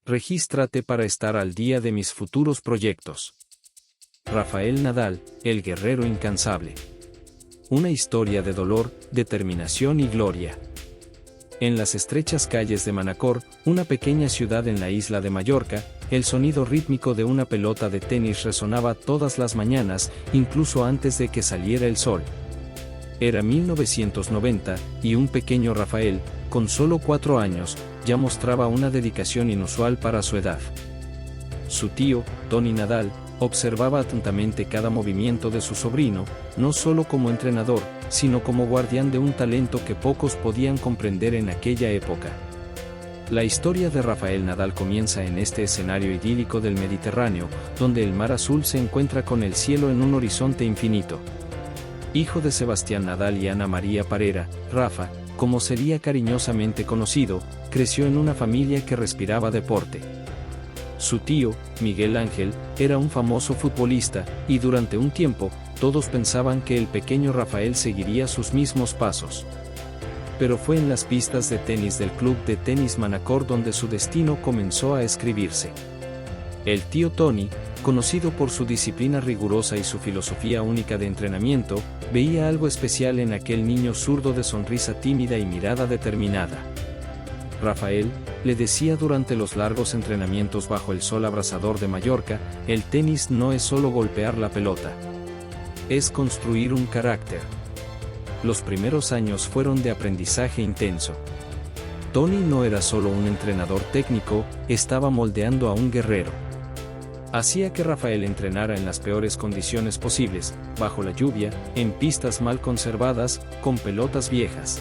Regístrate para estar al día de mis futuros proyectos. Rafael Nadal, el guerrero incansable. Una historia de dolor, determinación y gloria. En las estrechas calles de Manacor, una pequeña ciudad en la isla de Mallorca, el sonido rítmico de una pelota de tenis resonaba todas las mañanas, incluso antes de que saliera el sol. Era 1990, y un pequeño Rafael, con solo 4 años, ya mostraba una dedicación inusual para su edad. Su tío, Tony Nadal, observaba atentamente cada movimiento de su sobrino, no solo como entrenador, sino como guardián de un talento que pocos podían comprender en aquella época. La historia de Rafael Nadal comienza en este escenario idílico del Mediterráneo, donde el mar azul se encuentra con el cielo en un horizonte infinito. Hijo de Sebastián Nadal y Ana María Parera, Rafa, como sería cariñosamente conocido, creció en una familia que respiraba deporte. Su tío, Miguel Ángel, era un famoso futbolista, y durante un tiempo, todos pensaban que el pequeño Rafael seguiría sus mismos pasos. Pero fue en las pistas de tenis del Club de Tenis Manacor donde su destino comenzó a escribirse. El tío Tony, conocido por su disciplina rigurosa y su filosofía única de entrenamiento, veía algo especial en aquel niño zurdo de sonrisa tímida y mirada determinada. Rafael, le decía durante los largos entrenamientos bajo el sol abrasador de Mallorca, el tenis no es solo golpear la pelota. Es construir un carácter. Los primeros años fueron de aprendizaje intenso. Tony no era solo un entrenador técnico, estaba moldeando a un guerrero. Hacía que Rafael entrenara en las peores condiciones posibles, bajo la lluvia, en pistas mal conservadas, con pelotas viejas.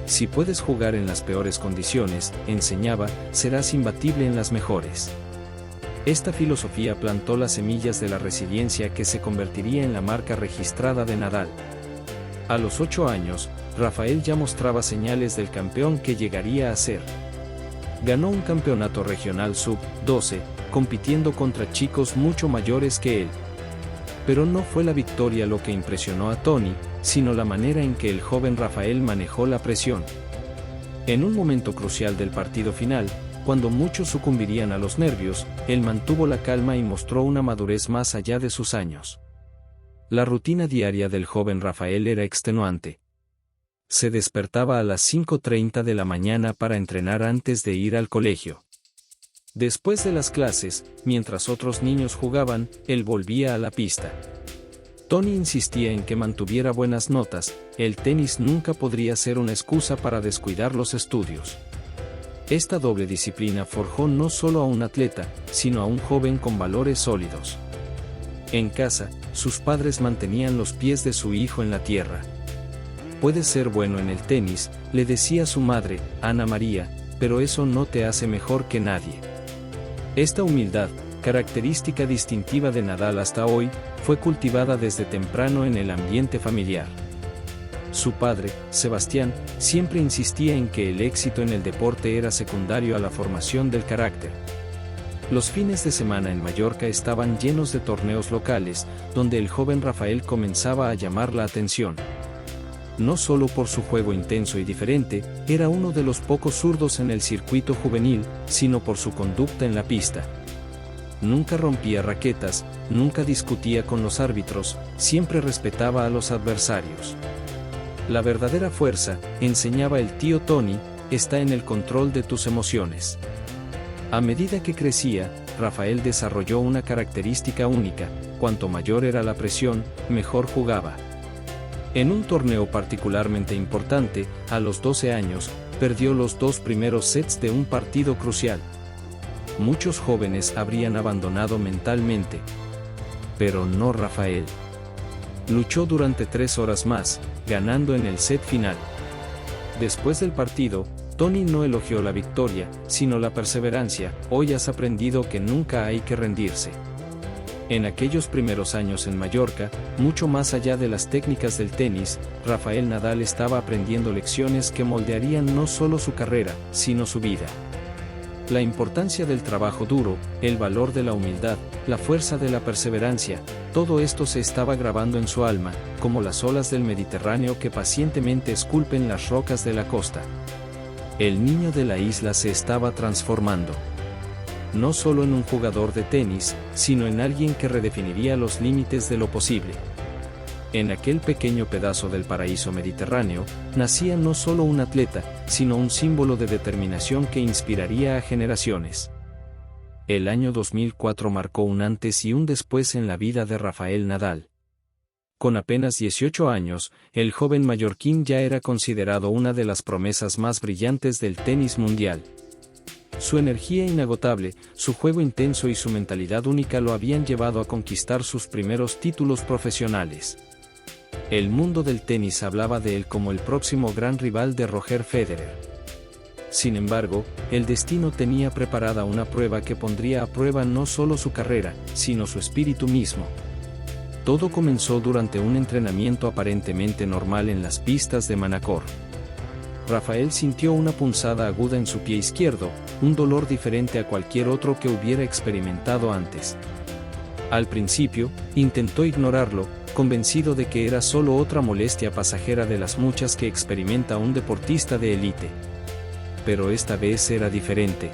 Si puedes jugar en las peores condiciones, enseñaba, serás imbatible en las mejores. Esta filosofía plantó las semillas de la resiliencia que se convertiría en la marca registrada de Nadal. A los 8 años, Rafael ya mostraba señales del campeón que llegaría a ser. Ganó un campeonato regional sub-12, compitiendo contra chicos mucho mayores que él. Pero no fue la victoria lo que impresionó a Tony, sino la manera en que el joven Rafael manejó la presión. En un momento crucial del partido final, cuando muchos sucumbirían a los nervios, él mantuvo la calma y mostró una madurez más allá de sus años. La rutina diaria del joven Rafael era extenuante. Se despertaba a las 5:30 de la mañana para entrenar antes de ir al colegio. Después de las clases, mientras otros niños jugaban, él volvía a la pista. Tony insistía en que mantuviera buenas notas, el tenis nunca podría ser una excusa para descuidar los estudios. Esta doble disciplina forjó no solo a un atleta, sino a un joven con valores sólidos. En casa, sus padres mantenían los pies de su hijo en la tierra. Puedes ser bueno en el tenis, le decía su madre, Ana María, pero eso no te hace mejor que nadie. Esta humildad, característica distintiva de Nadal hasta hoy, fue cultivada desde temprano en el ambiente familiar. Su padre, Sebastián, siempre insistía en que el éxito en el deporte era secundario a la formación del carácter. Los fines de semana en Mallorca estaban llenos de torneos locales, donde el joven Rafael comenzaba a llamar la atención. No solo por su juego intenso y diferente, era uno de los pocos zurdos en el circuito juvenil, sino por su conducta en la pista. Nunca rompía raquetas, nunca discutía con los árbitros, siempre respetaba a los adversarios. La verdadera fuerza, enseñaba el tío Tony, está en el control de tus emociones. A medida que crecía, Rafael desarrolló una característica única: cuanto mayor era la presión, mejor jugaba. En un torneo particularmente importante, a los 12 años, perdió los 2 primeros sets de un partido crucial. Muchos jóvenes habrían abandonado mentalmente. Pero no Rafael. Luchó durante 3 horas más, ganando en el set final. Después del partido, Tony no elogió la victoria, sino la perseverancia. Hoy has aprendido que nunca hay que rendirse. En aquellos primeros años en Mallorca, mucho más allá de las técnicas del tenis, Rafael Nadal estaba aprendiendo lecciones que moldearían no solo su carrera, sino su vida. La importancia del trabajo duro, el valor de la humildad, la fuerza de la perseverancia, todo esto se estaba grabando en su alma, como las olas del Mediterráneo que pacientemente esculpen las rocas de la costa. El niño de la isla se estaba transformando. no solo en un jugador de tenis, sino en alguien que redefiniría los límites de lo posible. En aquel pequeño pedazo del paraíso mediterráneo, nacía no solo un atleta, sino un símbolo de determinación que inspiraría a generaciones. El año 2004 marcó un antes y un después en la vida de Rafael Nadal. Con apenas 18 años, el joven mallorquín ya era considerado una de las promesas más brillantes del tenis mundial. Su energía inagotable, su juego intenso y su mentalidad única lo habían llevado a conquistar sus primeros títulos profesionales. El mundo del tenis hablaba de él como el próximo gran rival de Roger Federer. Sin embargo, el destino tenía preparada una prueba que pondría a prueba no solo su carrera, sino su espíritu mismo. Todo comenzó durante un entrenamiento aparentemente normal en las pistas de Manacor. Rafael sintió una punzada aguda en su pie izquierdo, un dolor diferente a cualquier otro que hubiera experimentado antes. Al principio, intentó ignorarlo, convencido de que era solo otra molestia pasajera de las muchas que experimenta un deportista de élite. Pero esta vez era diferente.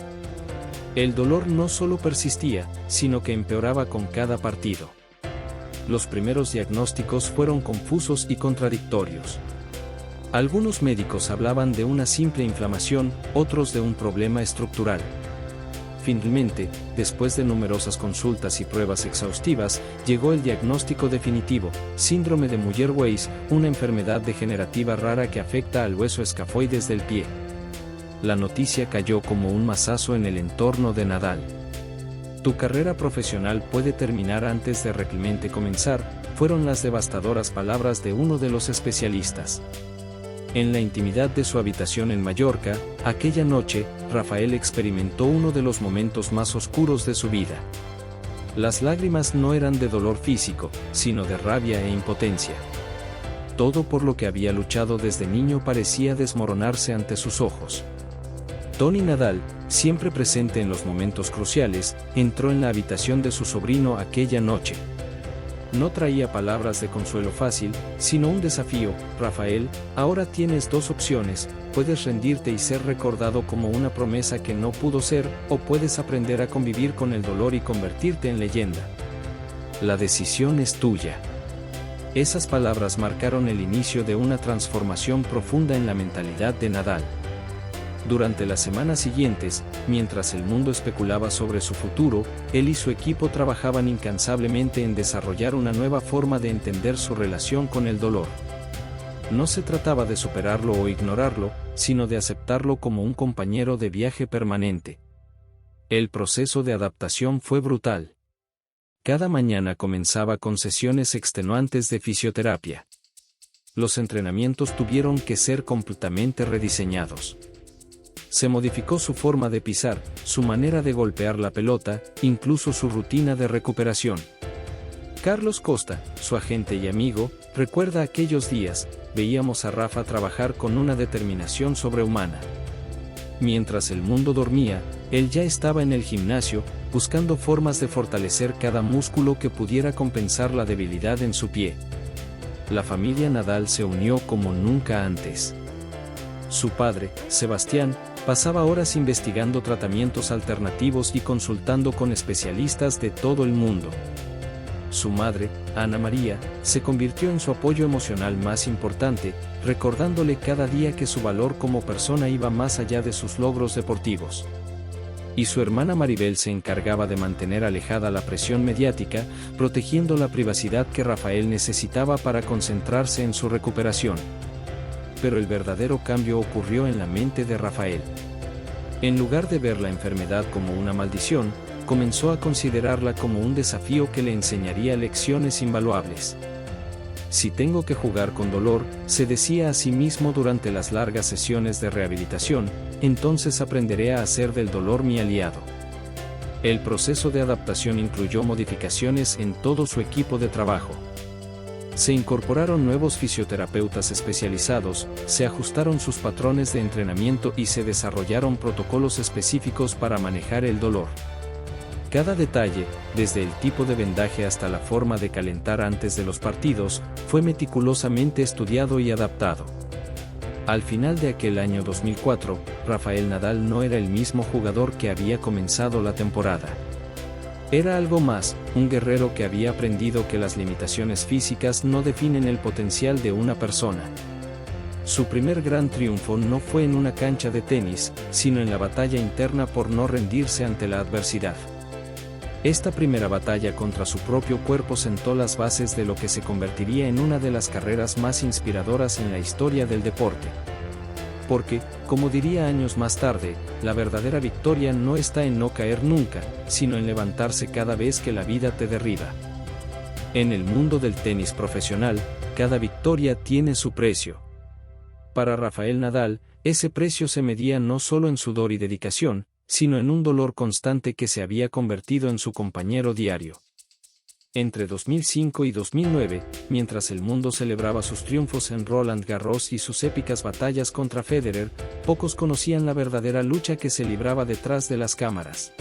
El dolor no solo persistía, sino que empeoraba con cada partido. Los primeros diagnósticos fueron confusos y contradictorios. Algunos médicos hablaban de una simple inflamación, otros de un problema estructural. Finalmente, después de numerosas consultas y pruebas exhaustivas, llegó el diagnóstico definitivo: síndrome de Muller-Weiss, una enfermedad degenerativa rara que afecta al hueso escafoides del pie. La noticia cayó como un mazazo en el entorno de Nadal. Tu carrera profesional puede terminar antes de realmente comenzar, fueron las devastadoras palabras de uno de los especialistas. En la intimidad de su habitación en Mallorca, aquella noche, Rafael experimentó uno de los momentos más oscuros de su vida. Las lágrimas no eran de dolor físico, sino de rabia e impotencia. Todo por lo que había luchado desde niño parecía desmoronarse ante sus ojos. Toni Nadal, siempre presente en los momentos cruciales, entró en la habitación de su sobrino aquella noche. No traía palabras de consuelo fácil, sino un desafío: Rafael, ahora tienes dos opciones, puedes rendirte y ser recordado como una promesa que no pudo ser, o puedes aprender a convivir con el dolor y convertirte en leyenda. La decisión es tuya. Esas palabras marcaron el inicio de una transformación profunda en la mentalidad de Nadal. Durante las semanas siguientes, mientras el mundo especulaba sobre su futuro, él y su equipo trabajaban incansablemente en desarrollar una nueva forma de entender su relación con el dolor. No se trataba de superarlo o ignorarlo, sino de aceptarlo como un compañero de viaje permanente. El proceso de adaptación fue brutal. Cada mañana comenzaba con sesiones extenuantes de fisioterapia. Los entrenamientos tuvieron que ser completamente rediseñados. Se modificó su forma de pisar, su manera de golpear la pelota, incluso su rutina de recuperación. Carlos Costa, su agente y amigo, recuerda aquellos días: veíamos a Rafa trabajar con una determinación sobrehumana. Mientras el mundo dormía, él ya estaba en el gimnasio, buscando formas de fortalecer cada músculo que pudiera compensar la debilidad en su pie. La familia Nadal se unió como nunca antes. Su padre, Sebastián, pasaba horas investigando tratamientos alternativos y consultando con especialistas de todo el mundo. Su madre, Ana María, se convirtió en su apoyo emocional más importante, recordándole cada día que su valor como persona iba más allá de sus logros deportivos. Y su hermana Maribel se encargaba de mantener alejada la presión mediática, protegiendo la privacidad que Rafael necesitaba para concentrarse en su recuperación. Pero el verdadero cambio ocurrió en la mente de Rafael. En lugar de ver la enfermedad como una maldición, comenzó a considerarla como un desafío que le enseñaría lecciones invaluables. Si tengo que jugar con dolor, se decía a sí mismo durante las largas sesiones de rehabilitación, entonces aprenderé a hacer del dolor mi aliado. El proceso de adaptación incluyó modificaciones en todo su equipo de trabajo. Se incorporaron nuevos fisioterapeutas especializados, se ajustaron sus patrones de entrenamiento y se desarrollaron protocolos específicos para manejar el dolor. Cada detalle, desde el tipo de vendaje hasta la forma de calentar antes de los partidos, fue meticulosamente estudiado y adaptado. Al final de aquel año 2004, Rafael Nadal no era el mismo jugador que había comenzado la temporada. Era algo más, un guerrero que había aprendido que las limitaciones físicas no definen el potencial de una persona. Su primer gran triunfo no fue en una cancha de tenis, sino en la batalla interna por no rendirse ante la adversidad. Esta primera batalla contra su propio cuerpo sentó las bases de lo que se convertiría en una de las carreras más inspiradoras en la historia del deporte. Porque, como diría años más tarde, la verdadera victoria no está en no caer nunca, sino en levantarse cada vez que la vida te derriba. En el mundo del tenis profesional, cada victoria tiene su precio. Para Rafael Nadal, ese precio se medía no solo en sudor y dedicación, sino en un dolor constante que se había convertido en su compañero diario. Entre 2005 y 2009, mientras el mundo celebraba sus triunfos en Roland Garros y sus épicas batallas contra Federer, pocos conocían la verdadera lucha que se libraba detrás de las cámaras.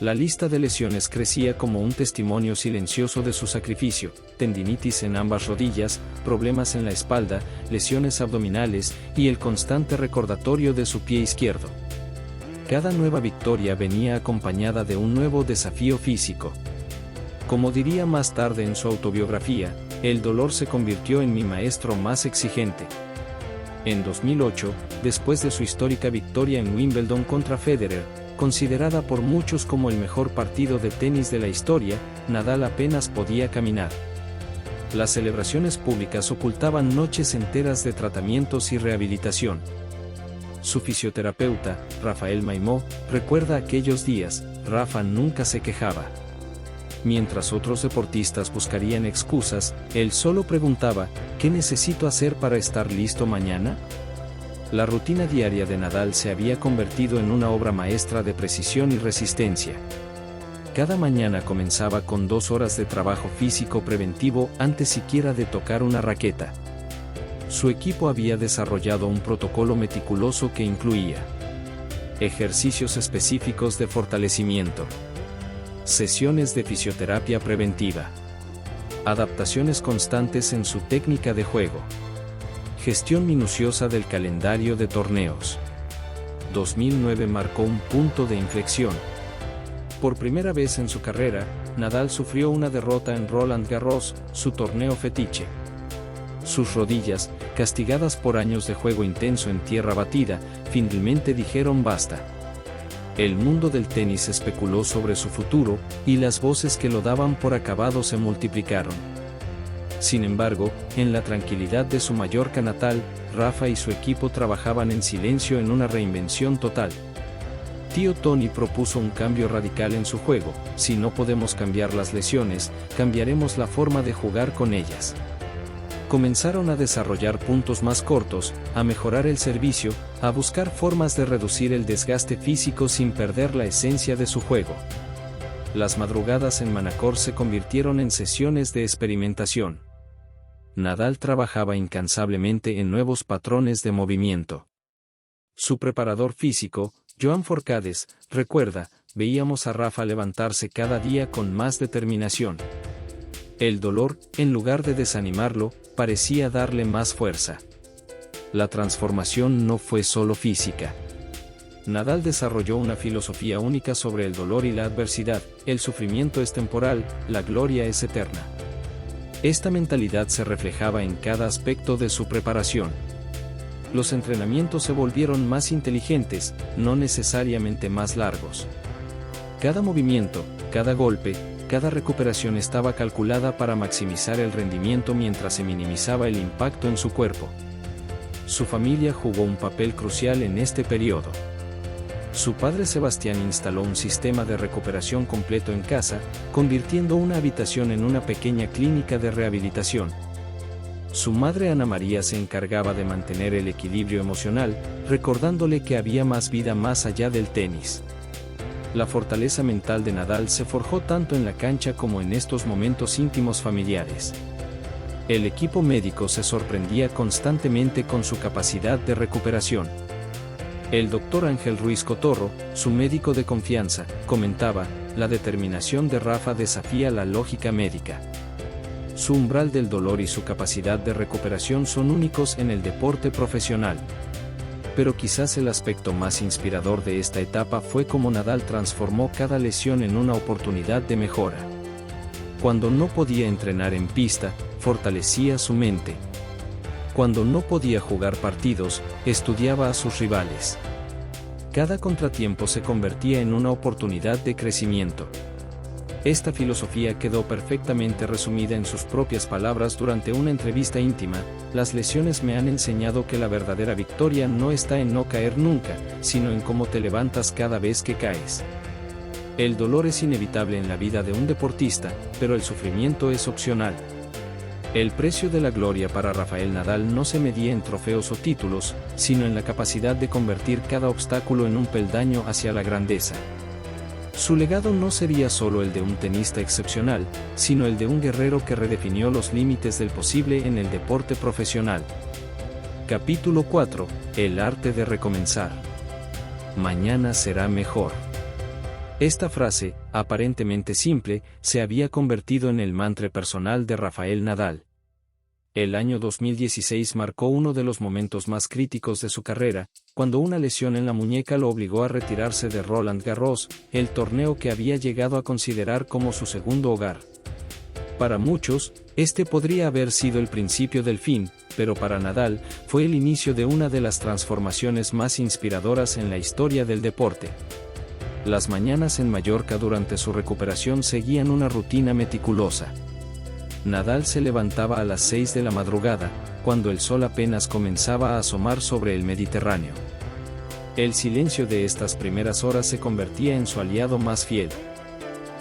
La lista de lesiones crecía como un testimonio silencioso de su sacrificio: tendinitis en ambas rodillas, problemas en la espalda, lesiones abdominales y el constante recordatorio de su pie izquierdo. Cada nueva victoria venía acompañada de un nuevo desafío físico. Como diría más tarde en su autobiografía, el dolor se convirtió en mi maestro más exigente. En 2008, después de su histórica victoria en Wimbledon contra Federer, considerada por muchos como el mejor partido de tenis de la historia, Nadal apenas podía caminar. Las celebraciones públicas ocultaban noches enteras de tratamientos y rehabilitación. Su fisioterapeuta, Rafael Maimó, recuerda aquellos días: Rafa nunca se quejaba. Mientras otros deportistas buscarían excusas, él solo preguntaba: ¿qué necesito hacer para estar listo mañana? La rutina diaria de Nadal se había convertido en una obra maestra de precisión y resistencia. Cada mañana comenzaba con 2 horas de trabajo físico preventivo antes siquiera de tocar una raqueta. Su equipo había desarrollado un protocolo meticuloso que incluía ejercicios específicos de fortalecimiento, sesiones de fisioterapia preventiva, adaptaciones constantes en su técnica de juego, gestión minuciosa del calendario de torneos. 2009 marcó un punto de inflexión. Por primera vez en su carrera, Nadal sufrió una derrota en Roland Garros, su torneo fetiche. Sus rodillas, castigadas por años de juego intenso en tierra batida, finalmente dijeron basta. El mundo del tenis especuló sobre su futuro, y las voces que lo daban por acabado se multiplicaron. Sin embargo, en la tranquilidad de su Mallorca natal, Rafa y su equipo trabajaban en silencio en una reinvención total. Tío Tony propuso un cambio radical en su juego: si no podemos cambiar las lesiones, cambiaremos la forma de jugar con ellas. Comenzaron a desarrollar puntos más cortos, a mejorar el servicio, a buscar formas de reducir el desgaste físico sin perder la esencia de su juego. Las madrugadas en Manacor se convirtieron en sesiones de experimentación. Nadal trabajaba incansablemente en nuevos patrones de movimiento. Su preparador físico, Joan Forcades, recuerda: veíamos a Rafa levantarse cada día con más determinación. El dolor, en lugar de desanimarlo, parecía darle más fuerza. La transformación no fue solo física. Nadal desarrolló una filosofía única sobre el dolor y la adversidad: el sufrimiento es temporal, la gloria es eterna. Esta mentalidad se reflejaba en cada aspecto de su preparación. Los entrenamientos se volvieron más inteligentes, no necesariamente más largos. Cada movimiento, cada golpe, cada recuperación estaba calculada para maximizar el rendimiento mientras se minimizaba el impacto en su cuerpo. Su familia jugó un papel crucial en este periodo. Su padre Sebastián instaló un sistema de recuperación completo en casa, convirtiendo una habitación en una pequeña clínica de rehabilitación. Su madre Ana María se encargaba de mantener el equilibrio emocional, recordándole que había más vida más allá del tenis. La fortaleza mental de Nadal se forjó tanto en la cancha como en estos momentos íntimos familiares. El equipo médico se sorprendía constantemente con su capacidad de recuperación. El doctor Ángel Ruiz Cotorro, su médico de confianza, comentaba: la determinación de Rafa desafía la lógica médica. Su umbral del dolor y su capacidad de recuperación son únicos en el deporte profesional. pero quizás el aspecto más inspirador de esta etapa fue cómo Nadal transformó cada lesión en una oportunidad de mejora. Cuando no podía entrenar en pista, fortalecía su mente. Cuando no podía jugar partidos, estudiaba a sus rivales. Cada contratiempo se convertía en una oportunidad de crecimiento. Esta filosofía quedó perfectamente resumida en sus propias palabras durante una entrevista íntima: las lesiones me han enseñado que la verdadera victoria no está en no caer nunca, sino en cómo te levantas cada vez que caes. El dolor es inevitable en la vida de un deportista, pero el sufrimiento es opcional. El precio de la gloria para Rafael Nadal no se medía en trofeos o títulos, sino en la capacidad de convertir cada obstáculo en un peldaño hacia la grandeza. Su legado no sería solo el de un tenista excepcional, sino el de un guerrero que redefinió los límites del posible en el deporte profesional. Capítulo 4. El arte de recomenzar. Mañana será mejor. Esta frase, aparentemente simple, se había convertido en el mantra personal de Rafael Nadal. El año 2016 marcó uno de los momentos más críticos de su carrera, cuando una lesión en la muñeca lo obligó a retirarse de Roland Garros, el torneo que había llegado a considerar como su segundo hogar. Para muchos, este podría haber sido el principio del fin, pero para Nadal, fue el inicio de una de las transformaciones más inspiradoras en la historia del deporte. Las mañanas en Mallorca durante su recuperación seguían una rutina meticulosa. Nadal se levantaba a las 6 de la madrugada, cuando el sol apenas comenzaba a asomar sobre el Mediterráneo. El silencio de estas primeras horas se convertía en su aliado más fiel.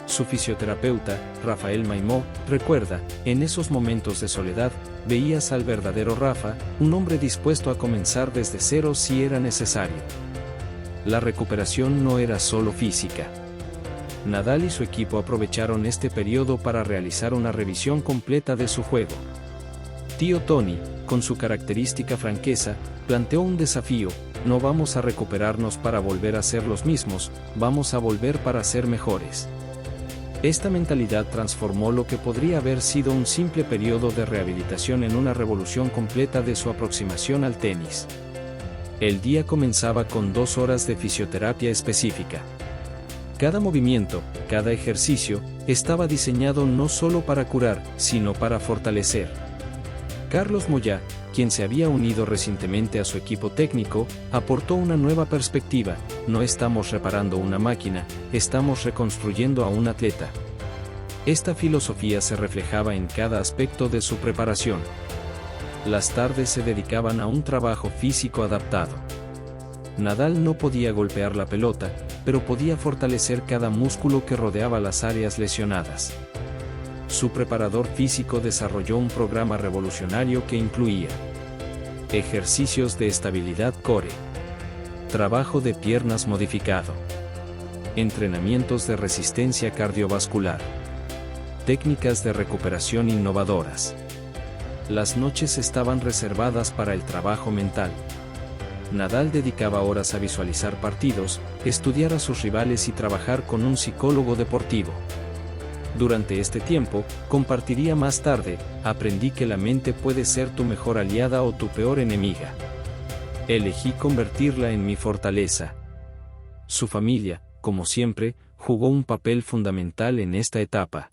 Su fisioterapeuta, Rafael Maimó, recuerda: en esos momentos de soledad, veías al verdadero Rafa, un hombre dispuesto a comenzar desde cero si era necesario. La recuperación no era solo física. Nadal y su equipo aprovecharon este periodo para realizar una revisión completa de su juego. Tío Tony, con su característica franqueza, planteó un desafío: no vamos a recuperarnos para volver a ser los mismos, vamos a volver para ser mejores. Esta mentalidad transformó lo que podría haber sido un simple periodo de rehabilitación en una revolución completa de su aproximación al tenis. El día comenzaba con 2 horas de fisioterapia específica. Cada movimiento, cada ejercicio, estaba diseñado no solo para curar, sino para fortalecer. Carlos Moyá, quien se había unido recientemente a su equipo técnico, aportó una nueva perspectiva: no estamos reparando una máquina, estamos reconstruyendo a un atleta. Esta filosofía se reflejaba en cada aspecto de su preparación. Las tardes se dedicaban a un trabajo físico adaptado. Nadal no podía golpear la pelota, pero podía fortalecer cada músculo que rodeaba las áreas lesionadas. Su preparador físico desarrolló un programa revolucionario que incluía ejercicios de estabilidad core, trabajo de piernas modificado, entrenamientos de resistencia cardiovascular, técnicas de recuperación innovadoras. Las noches estaban reservadas para el trabajo mental. Nadal dedicaba horas a visualizar partidos, estudiar a sus rivales y trabajar con un psicólogo deportivo. Durante este tiempo, compartiría más tarde: aprendí que la mente puede ser tu mejor aliada o tu peor enemiga. Elegí convertirla en mi fortaleza. Su familia, como siempre, jugó un papel fundamental en esta etapa.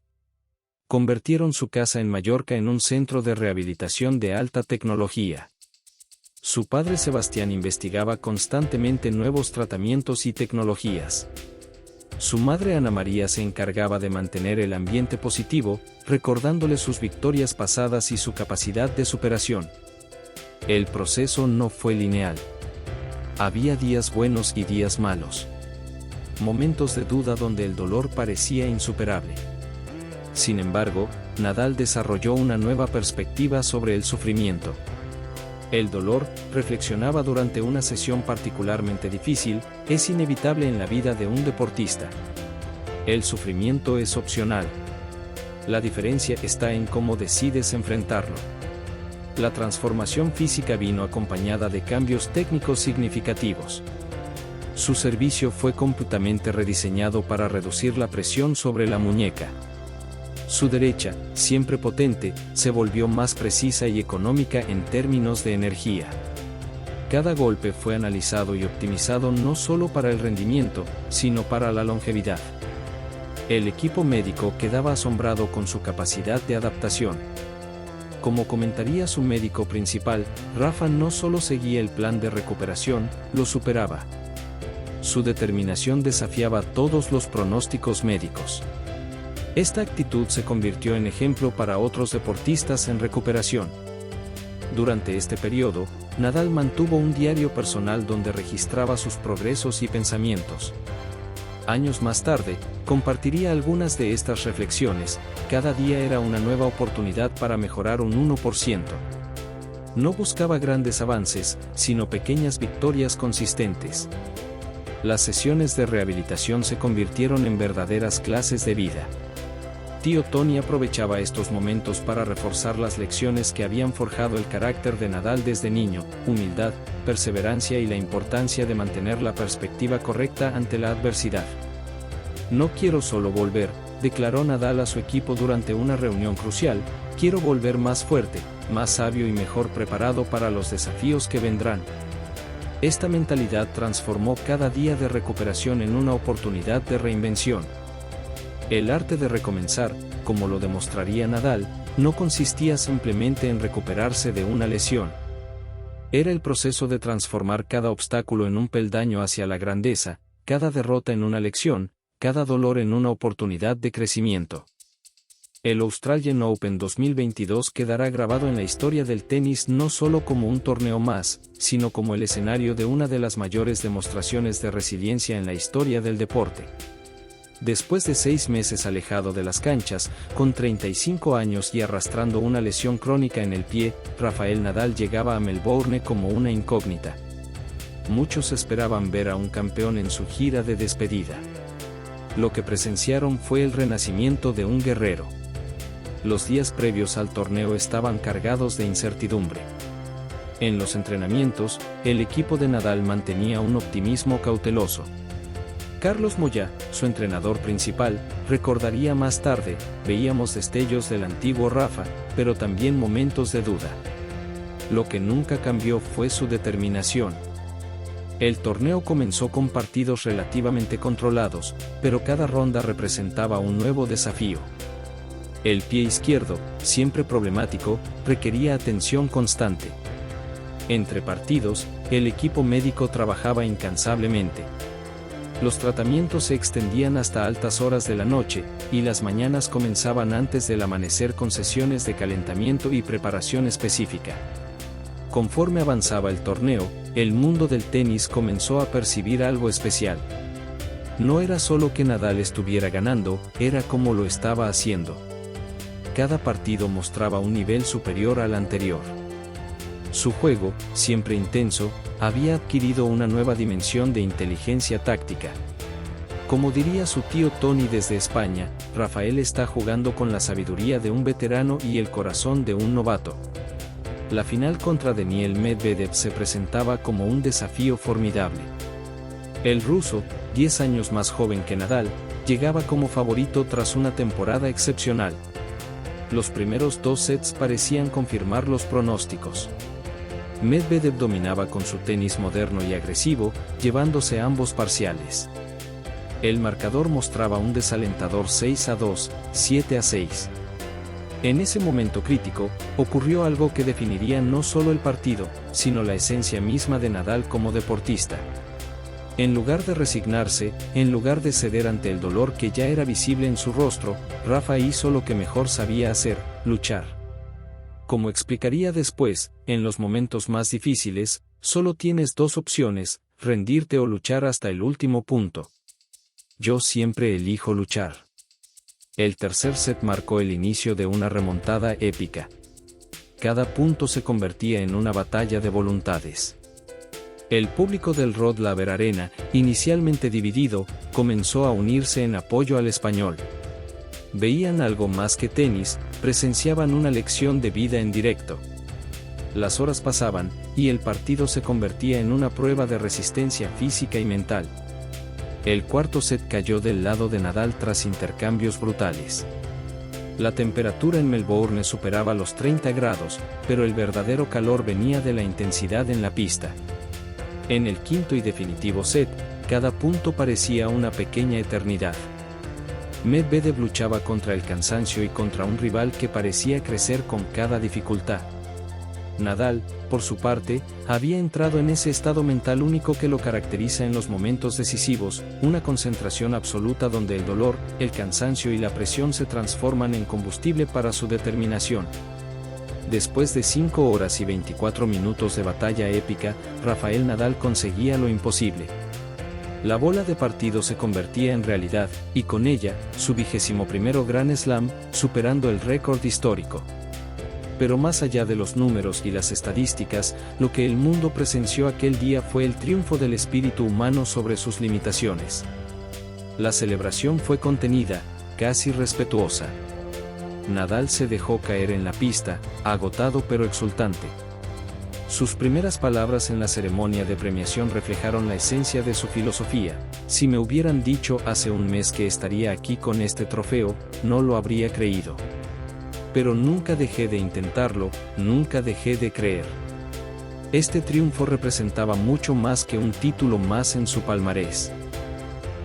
Convirtieron su casa en Mallorca en un centro de rehabilitación de alta tecnología. Su padre Sebastián investigaba constantemente nuevos tratamientos y tecnologías. Su madre Ana María se encargaba de mantener el ambiente positivo, recordándole sus victorias pasadas y su capacidad de superación. El proceso no fue lineal. Había días buenos y días malos. Momentos de duda donde el dolor parecía insuperable. Sin embargo, Nadal desarrolló una nueva perspectiva sobre el sufrimiento. El dolor, reflexionaba durante una sesión particularmente difícil, es inevitable en la vida de un deportista. El sufrimiento es opcional. La diferencia está en cómo decides enfrentarlo. La transformación física vino acompañada de cambios técnicos significativos. Su servicio fue completamente rediseñado para reducir la presión sobre la muñeca. Su derecha, siempre potente, se volvió más precisa y económica en términos de energía. Cada golpe fue analizado y optimizado no solo para el rendimiento, sino para la longevidad. El equipo médico quedaba asombrado con su capacidad de adaptación. Como comentaría su médico principal, Rafa no solo seguía el plan de recuperación, lo superaba. Su determinación desafiaba todos los pronósticos médicos. Esta actitud se convirtió en ejemplo para otros deportistas en recuperación. Durante este periodo, Nadal mantuvo un diario personal donde registraba sus progresos y pensamientos. Años más tarde, compartiría algunas de estas reflexiones. Cada día era una nueva oportunidad para mejorar un 1%. No buscaba grandes avances, sino pequeñas victorias consistentes. Las sesiones de rehabilitación se convirtieron en verdaderas clases de vida. Tío Tony aprovechaba estos momentos para reforzar las lecciones que habían forjado el carácter de Nadal desde niño: humildad, perseverancia y la importancia de mantener la perspectiva correcta ante la adversidad. No quiero solo volver, declaró Nadal a su equipo durante una reunión crucial, quiero volver más fuerte, más sabio y mejor preparado para los desafíos que vendrán. Esta mentalidad transformó cada día de recuperación en una oportunidad de reinvención. El arte de recomenzar, como lo demostraría Nadal, no consistía simplemente en recuperarse de una lesión. Era el proceso de transformar cada obstáculo en un peldaño hacia la grandeza, cada derrota en una lección, cada dolor en una oportunidad de crecimiento. El Australian Open 2022 quedará grabado en la historia del tenis no solo como un torneo más, sino como el escenario de una de las mayores demostraciones de resiliencia en la historia del deporte. Después de 6 meses alejado de las canchas, con 35 años y arrastrando una lesión crónica en el pie, Rafael Nadal llegaba a Melbourne como una incógnita. Muchos esperaban ver a un campeón en su gira de despedida. Lo que presenciaron fue el renacimiento de un guerrero. Los días previos al torneo estaban cargados de incertidumbre. En los entrenamientos, el equipo de Nadal mantenía un optimismo cauteloso. Carlos Moyá, su entrenador principal, recordaría más tarde: veíamos destellos del antiguo Rafa, pero también momentos de duda. Lo que nunca cambió fue su determinación. El torneo comenzó con partidos relativamente controlados, pero cada ronda representaba un nuevo desafío. El pie izquierdo, siempre problemático, requería atención constante. Entre partidos, el equipo médico trabajaba incansablemente. Los tratamientos se extendían hasta altas horas de la noche, y las mañanas comenzaban antes del amanecer con sesiones de calentamiento y preparación específica. Conforme avanzaba el torneo, el mundo del tenis comenzó a percibir algo especial. No era solo que Nadal estuviera ganando, era cómo lo estaba haciendo. Cada partido mostraba un nivel superior al anterior. Su juego, siempre intenso, había adquirido una nueva dimensión de inteligencia táctica. Como diría su tío Tony desde España, Rafael está jugando con la sabiduría de un veterano y el corazón de un novato. La final contra Daniil Medvedev se presentaba como un desafío formidable. El ruso, 10 años más joven que Nadal, llegaba como favorito tras una temporada excepcional. Los primeros 2 sets parecían confirmar los pronósticos. Medvedev dominaba con su tenis moderno y agresivo, llevándose ambos parciales. El marcador mostraba un desalentador 6-2, 7-6. En ese momento crítico, ocurrió algo que definiría no solo el partido, sino la esencia misma de Nadal como deportista. En lugar de resignarse, en lugar de ceder ante el dolor que ya era visible en su rostro, Rafa hizo lo que mejor sabía hacer: luchar. Como explicaría después, en los momentos más difíciles, solo tienes 2 opciones: rendirte o luchar hasta el último punto. Yo siempre elijo luchar. El tercer set marcó el inicio de una remontada épica. Cada punto se convertía en una batalla de voluntades. El público del Rod Laver Arena, inicialmente dividido, comenzó a unirse en apoyo al español. Veían algo más que tenis, presenciaban una lección de vida en directo. Las horas pasaban, y el partido se convertía en una prueba de resistencia física y mental. El cuarto set cayó del lado de Nadal tras intercambios brutales. La temperatura en Melbourne superaba los 30 grados, pero el verdadero calor venía de la intensidad en la pista. En el quinto y definitivo set, cada punto parecía una pequeña eternidad. Medvedev luchaba contra el cansancio y contra un rival que parecía crecer con cada dificultad. Nadal, por su parte, había entrado en ese estado mental único que lo caracteriza en los momentos decisivos, una concentración absoluta donde el dolor, el cansancio y la presión se transforman en combustible para su determinación. Después de 5 horas y 24 minutos de batalla épica, Rafael Nadal conseguía lo imposible. La bola de partido se convertía en realidad, y con ella, su 21º Grand Slam, superando el récord histórico. Pero más allá de los números y las estadísticas, lo que el mundo presenció aquel día fue el triunfo del espíritu humano sobre sus limitaciones. La celebración fue contenida, casi respetuosa. Nadal se dejó caer en la pista, agotado pero exultante. Sus primeras palabras en la ceremonia de premiación reflejaron la esencia de su filosofía: si me hubieran dicho hace un mes que estaría aquí con este trofeo, no lo habría creído. Pero nunca dejé de intentarlo, nunca dejé de creer. Este triunfo representaba mucho más que un título más en su palmarés.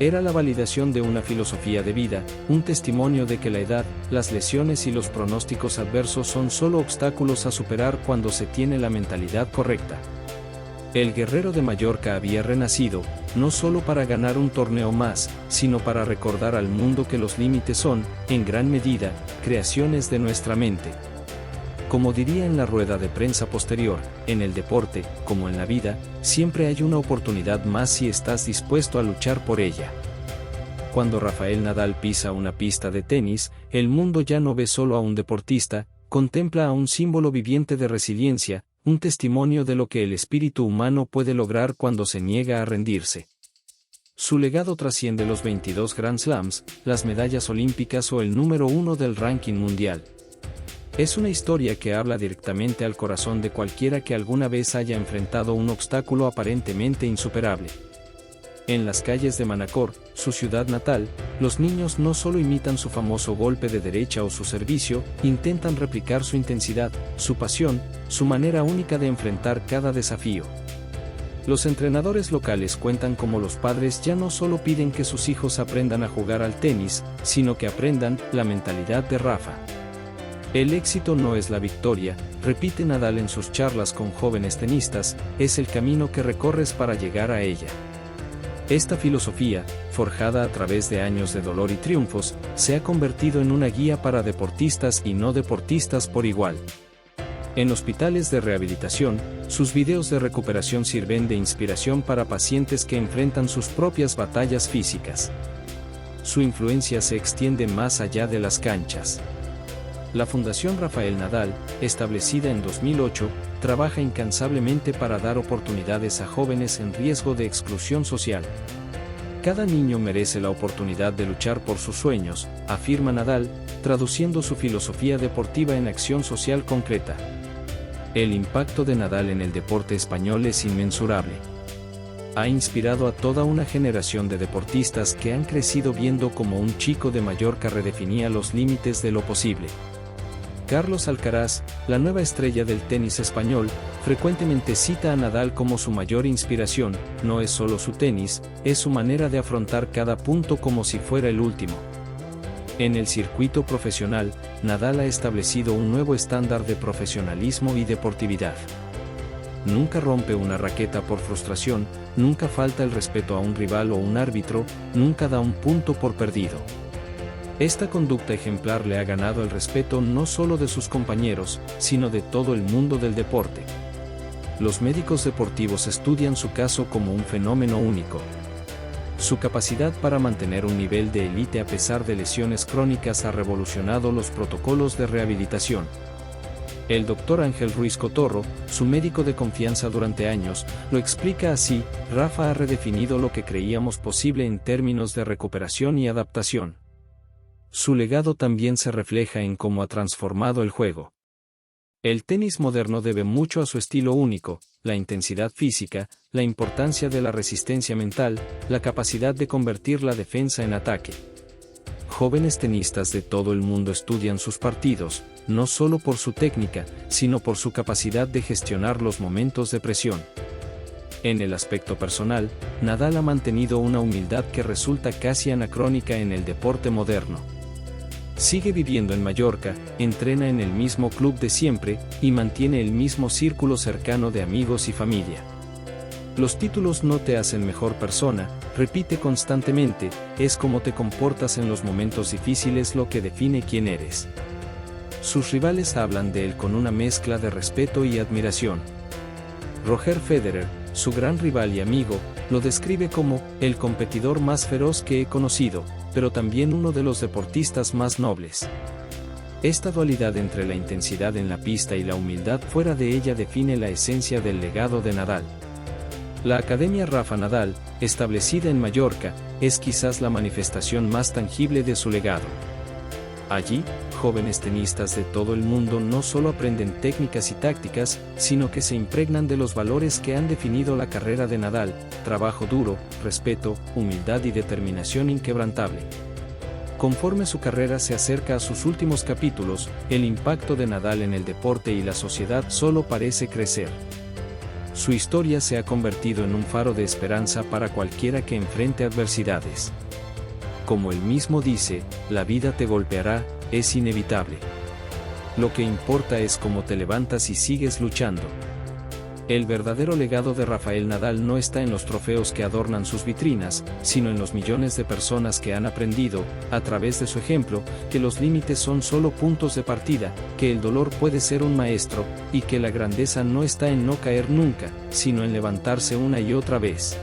Era la validación de una filosofía de vida, un testimonio de que la edad, las lesiones y los pronósticos adversos son solo obstáculos a superar cuando se tiene la mentalidad correcta. El guerrero de Mallorca había renacido, no solo para ganar un torneo más, sino para recordar al mundo que los límites son, en gran medida, creaciones de nuestra mente. Como diría en la rueda de prensa posterior, en el deporte, como en la vida, siempre hay una oportunidad más si estás dispuesto a luchar por ella. Cuando Rafael Nadal pisa una pista de tenis, el mundo ya no ve solo a un deportista, contempla a un símbolo viviente de resiliencia, un testimonio de lo que el espíritu humano puede lograr cuando se niega a rendirse. Su legado trasciende los 22 Grand Slams, las medallas olímpicas o el número 1 del ranking mundial. Es una historia que habla directamente al corazón de cualquiera que alguna vez haya enfrentado un obstáculo aparentemente insuperable. En las calles de Manacor, su ciudad natal, los niños no solo imitan su famoso golpe de derecha o su servicio, intentan replicar su intensidad, su pasión, su manera única de enfrentar cada desafío. Los entrenadores locales cuentan cómo los padres ya no solo piden que sus hijos aprendan a jugar al tenis, sino que aprendan la mentalidad de Rafa. El éxito no es la victoria, repite Nadal en sus charlas con jóvenes tenistas, es el camino que recorres para llegar a ella. Esta filosofía, forjada a través de años de dolor y triunfos, se ha convertido en una guía para deportistas y no deportistas por igual. En hospitales de rehabilitación, sus videos de recuperación sirven de inspiración para pacientes que enfrentan sus propias batallas físicas. Su influencia se extiende más allá de las canchas. La Fundación Rafael Nadal, establecida en 2008, trabaja incansablemente para dar oportunidades a jóvenes en riesgo de exclusión social. Cada niño merece la oportunidad de luchar por sus sueños, afirma Nadal, traduciendo su filosofía deportiva en acción social concreta. El impacto de Nadal en el deporte español es inmensurable. Ha inspirado a toda una generación de deportistas que han crecido viendo cómo un chico de Mallorca redefinía los límites de lo posible. Carlos Alcaraz, la nueva estrella del tenis español, frecuentemente cita a Nadal como su mayor inspiración. No es solo su tenis, es su manera de afrontar cada punto como si fuera el último. En el circuito profesional, Nadal ha establecido un nuevo estándar de profesionalismo y deportividad. Nunca rompe una raqueta por frustración, nunca falta el respeto a un rival o un árbitro, nunca da un punto por perdido. Esta conducta ejemplar le ha ganado el respeto no solo de sus compañeros, sino de todo el mundo del deporte. Los médicos deportivos estudian su caso como un fenómeno único. Su capacidad para mantener un nivel de élite a pesar de lesiones crónicas ha revolucionado los protocolos de rehabilitación. El Dr. Ángel Ruiz Cotorro, su médico de confianza durante años, lo explica así: Rafa ha redefinido lo que creíamos posible en términos de recuperación y adaptación. Su legado también se refleja en cómo ha transformado el juego. El tenis moderno debe mucho a su estilo único, la intensidad física, la importancia de la resistencia mental, la capacidad de convertir la defensa en ataque. Jóvenes tenistas de todo el mundo estudian sus partidos, no solo por su técnica, sino por su capacidad de gestionar los momentos de presión. En el aspecto personal, Nadal ha mantenido una humildad que resulta casi anacrónica en el deporte moderno. Sigue viviendo en Mallorca, entrena en el mismo club de siempre, y mantiene el mismo círculo cercano de amigos y familia. Los títulos no te hacen mejor persona, repite constantemente, es como te comportas en los momentos difíciles lo que define quién eres. Sus rivales hablan de él con una mezcla de respeto y admiración. Roger Federer, su gran rival y amigo, lo describe como el competidor más feroz que he conocido, pero también uno de los deportistas más nobles. Esta dualidad entre la intensidad en la pista y la humildad fuera de ella define la esencia del legado de Nadal. La Academia Rafa Nadal, establecida en Mallorca, es quizás la manifestación más tangible de su legado. Allí, jóvenes tenistas de todo el mundo no solo aprenden técnicas y tácticas, sino que se impregnan de los valores que han definido la carrera de Nadal: trabajo duro, respeto, humildad y determinación inquebrantable. Conforme su carrera se acerca a sus últimos capítulos, el impacto de Nadal en el deporte y la sociedad solo parece crecer. Su historia se ha convertido en un faro de esperanza para cualquiera que enfrente adversidades. Como él mismo dice, la vida te golpeará, es inevitable. Lo que importa es cómo te levantas y sigues luchando. El verdadero legado de Rafael Nadal no está en los trofeos que adornan sus vitrinas, sino en los millones de personas que han aprendido, a través de su ejemplo, que los límites son solo puntos de partida, que el dolor puede ser un maestro, y que la grandeza no está en no caer nunca, sino en levantarse una y otra vez.